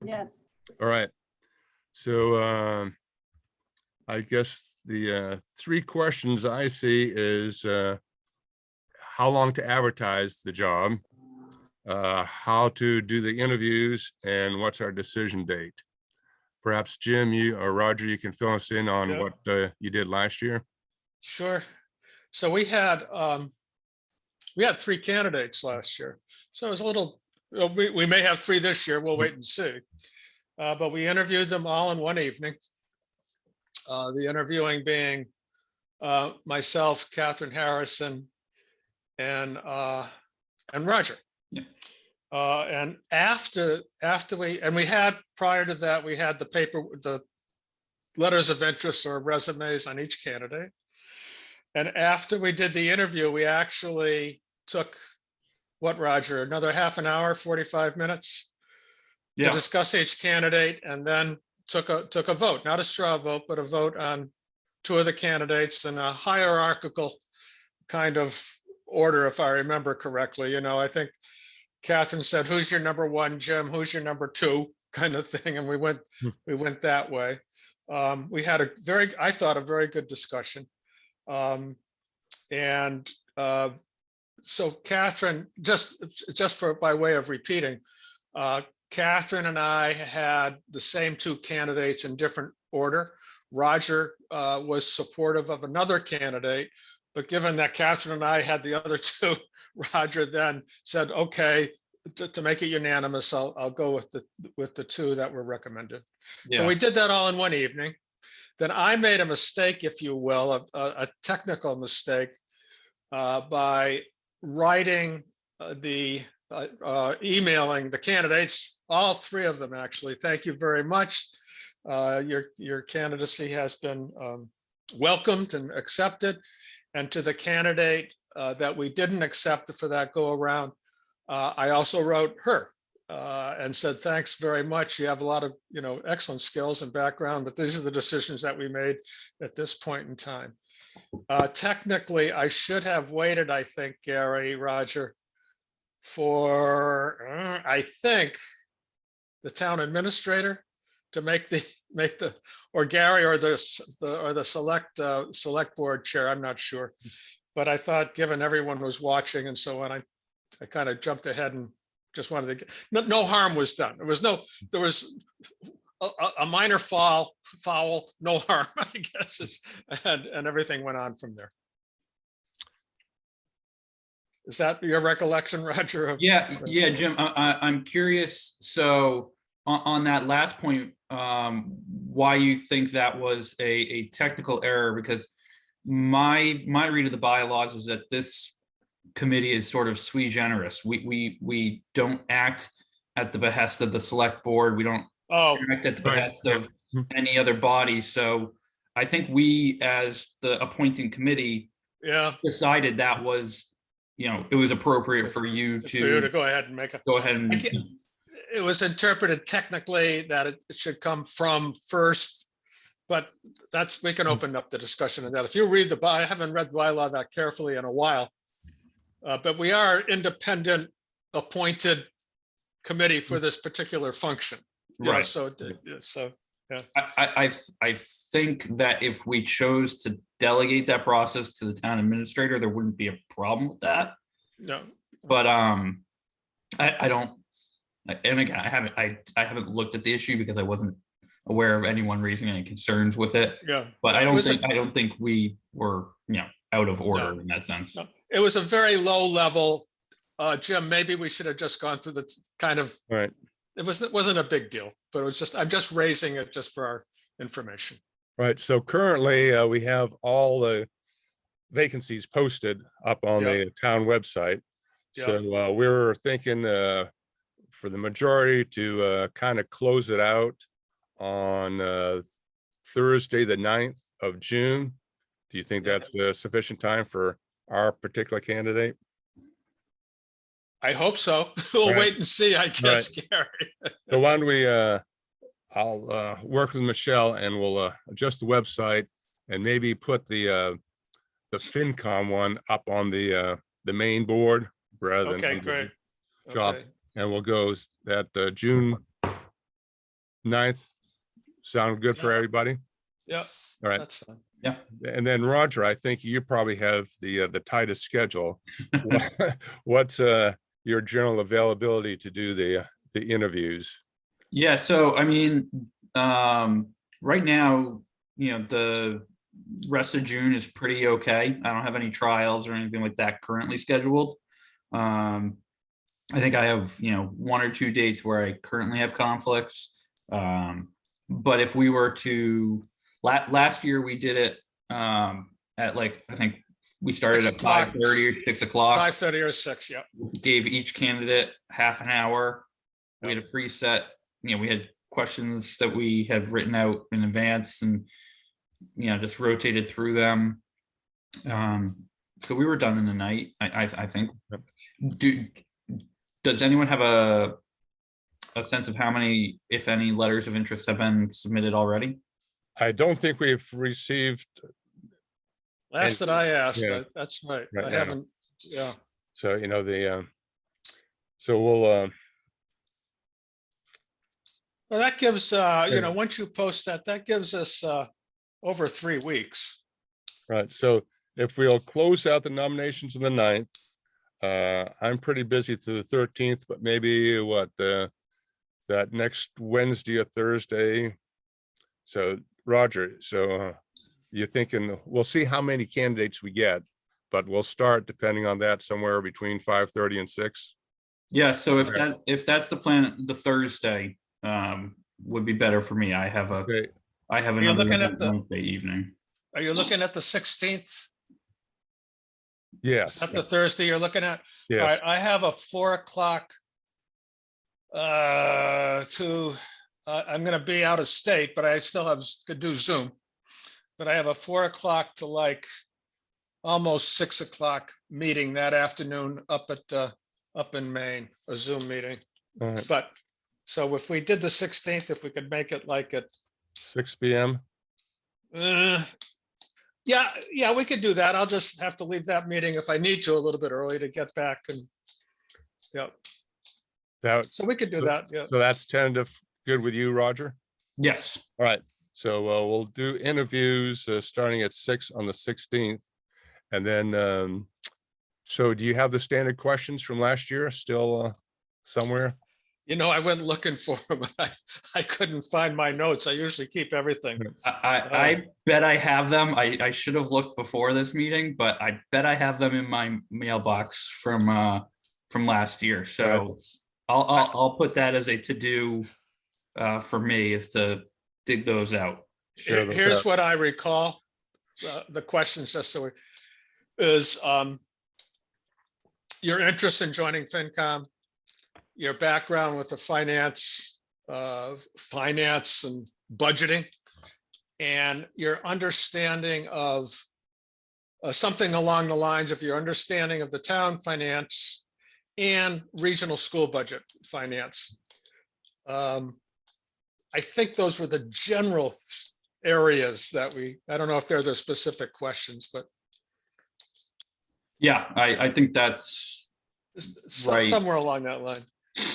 Yes. All right. So I guess the three questions I see is how long to advertise the job, how to do the interviews, and what's our decision date. Perhaps Jim, you or Roger, you can fill us in on what you did last year. Sure. So we had three candidates last year. So it was a little, we may have three this year. We'll wait and see. But we interviewed them all in one evening. The interviewing being myself, Catherine Harrison, and Roger. Yeah. And after we had, prior to that, we had the letters of interest or resumes on each candidate. And after we did the interview, we actually took, what, Roger, another half an hour, 45 minutes to discuss each candidate, and then took a vote, not a straw vote, but a vote on two of the candidates in a hierarchical kind of order, if I remember correctly. You know, I think Catherine said, "Who's your number one, Jim? Who's your number two?" kind of thing, and we went that way. We had I thought, a very good discussion. So Catherine, just by way of repeating, Catherine and I had the same two candidates in different order. Roger was supportive of another candidate, but given that Catherine and I had the other two, Roger then said, "Okay, to make it unanimous, I'll go with the two that were recommended." So we did that all in one evening. Then I made a mistake, if you will, a technical mistake, by writing emailing the candidates, all three of them actually. "Thank you very much. Your candidacy has been welcomed and accepted." And to the candidate that we didn't accept for that go around, I also wrote her and said, "Thanks very much. You have a lot of, excellent skills and background, but these are the decisions that we made at this point in time." Technically, I should have waited, I think, Gary, Roger, for I think the town administrator to make the or Gary or the select board chair. I'm not sure, but I thought, given everyone was watching and so on, I kind of jumped ahead and just wanted to get, no harm was done. There was a minor foul, no harm, I guess, and everything went on from there. Is that your recollection, Roger? Yeah, Jim, I'm curious. So on that last point, why you think that was a technical error? Because my read of the bylaws is that this committee is sort of sui generis. We don't act at the behest of the select board. We don't act at the behest of any other body. So I think we, as the appointing committee, decided that was, it was appropriate for you to go ahead and it was interpreted technically that it should come from first, but we can open up the discussion of that. If you read I haven't read the bylaw that carefully in a while, but we are independent appointed committee for this particular function. Right. Yeah. I think that if we chose to delegate that process to the town administrator, there wouldn't be a problem with that. No. But I don't. And again, I haven't looked at the issue because I wasn't aware of anyone raising any concerns with it. Yeah. But I don't think we were out of order in that sense. No. It was a very low level. Jim, maybe we should have just gone through the kind of right. It wasn't a big deal, but it was just, I'm just raising it just for our information. Right. So currently we have all the vacancies posted up on the town website. So we were thinking for the majority to kind of close it out on Thursday, the 9th of June. Do you think that's sufficient time for our particular candidate? I hope so. We'll wait and see, I guess, Gary. So why don't we, I'll work with Michelle and we'll adjust the website and maybe put the FINCOM one up on the main board rather than great. job. And we'll go that June 9th. Sound good for Yeah. everybody? Yeah, All right. that's fine. And then Roger, I think you probably have the tightest schedule. What's your general availability to do the interviews? Yeah, so I mean, right now, the rest of June is pretty okay. I don't have any trials or anything like that currently scheduled. I think I have, 1 or 2 dates where I currently have conflicts. But if we were to, last year we did it at like, I think we started 6 at o'clock. 5:30 or 6 o'clock. 5:30 or 6, yeah. Gave each candidate half an hour. We had a preset, we had questions that we had written out in advance and, just rotated through them. So we were done in the night, I think. Does anyone have a sense of how many, if any, letters of interest have been submitted already? I don't think we've received. Last that I asked, Yeah. that's right. Right I now. haven't, yeah. So, so we'll, Well, that gives, once you post that, that gives us over 3 weeks. right. So if we'll close out the nominations on the 9th, I'm pretty busy to the 13th, but maybe that next Wednesday or Thursday. So Roger, so you're thinking, we'll see how many candidates we get, but we'll start depending on that somewhere between 5:30 and 6. Yeah, so Okay. if that's the plan, the Thursday would be better for me. I have Okay, You're another looking at event the- Wednesday evening. Are you looking at the 16th? Is yes, that the Thursday you're looking at? All yes, right, I have a 4 o'clock I'm gonna be out of state, but I still could do Zoom. But I have a 4 o'clock to like almost 6 o'clock meeting that afternoon up in Maine, a Zoom meeting. all right, But so if we did the 16th, if we could make it like at 6 p.m. yeah, we could do that. I'll just have to leave that meeting if I need to a little bit early to get back and, yeah, That, so we could do So- that, yeah. so that's tentative, good with you, Roger? Yes. All right, so we'll do interviews starting at 6 on the 16th. And then, so do you have the standard questions from last year still somewhere? I went looking for them. I couldn't find my notes. I usually keep everything. I bet I have them. I should have looked before this meeting, but I bet I have them in my mailbox from last year. So I'll put that as a to-do for me, is to dig those out. Share those Here's out. what I recall. The questions just so is your interest in joining FinCom, your background with the finance and budgeting, and your understanding of something along the lines of your understanding of the town finance and regional school budget finance. I think those were the general areas that I don't know if they're the specific questions, but Yeah, I think that's right. somewhere along that line.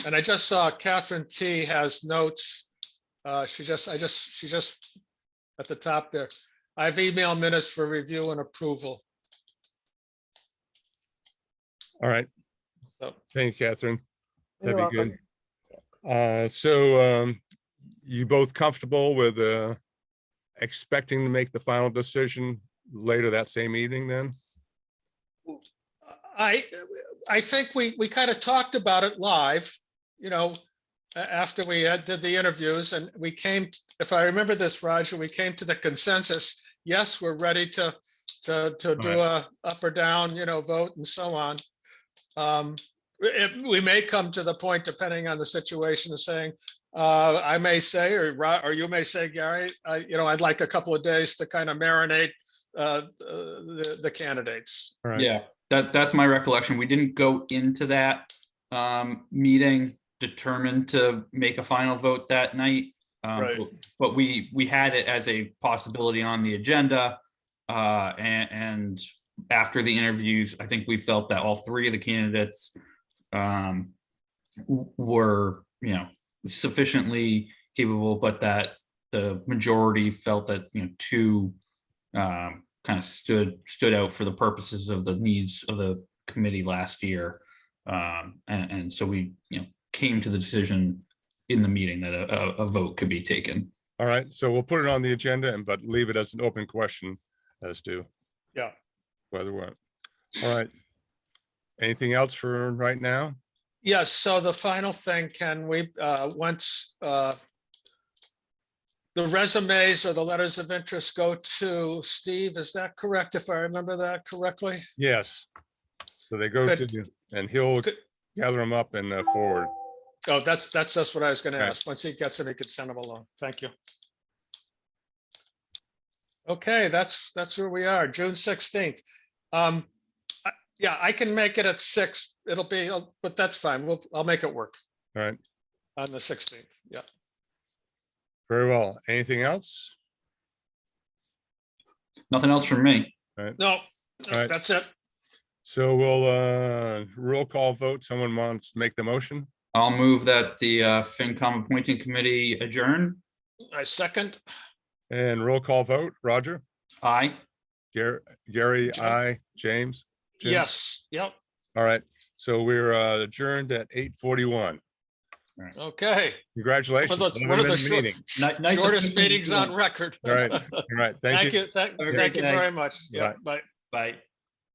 And I just saw Catherine T has notes. She just at the top there. I've emailed minutes for review and approval. All right, So thank you, Catherine. You're That'd be welcome. good. So you both comfortable with expecting to make the final decision later that same evening then? I think we kind of talked about it live, after we did the interviews, and we came, if I remember this, Roger, we came to the consensus. Yes, we're ready to do a up or down, vote and so on. We may come to the point, depending on the situation, of saying, I may say, or you may say, Gary, I'd like a couple of days to kind of marinate the candidates. All right. Yeah, that's my recollection. We didn't go into that meeting determined to make a final vote that night. Right. But we had it as a possibility on the agenda. And after the interviews, I think we felt that all 3 of the candidates were, sufficiently capable, but that the majority felt that, two kind of stood out for the purposes of the needs of the committee last year. And so we, came to the decision in the meeting that a vote could be taken. All right, so we'll put it on the agenda but leave it as an open question as to Yeah. whether we're, all right. Anything else for right now? Yes, so the final thing, can we, once the resumes or the letters of interest go to Steve, is that correct, if I remember that correctly? Yes. So they go Good. to, and he'll Good. gather them up and forward. Oh, that's what I was gonna Okay. ask. Once he gets it, he could send them along. Thank you. Okay, that's where we are, June 16th. Yeah, I can make it at 6. It'll be, but that's fine. I'll make it work All right, on the 16th. Yeah. very well. Anything else? Nothing else from me. No, right. that's it. So we'll roll call vote. Someone wants to make the motion? I'll move that the FinCom appointing committee adjourn. I second. And roll call vote. Roger? Aye. Gary, Jim? aye. James? Jim? Yes, yep. All right, so we're adjourned at 8:41. Okay. Congratulations. One of the 11-minute meeting. Nice shortest of you. meetings on record. All right, all right. Thank you. Thank Have a you great day. very much. Yeah, Bye. bye. Bye.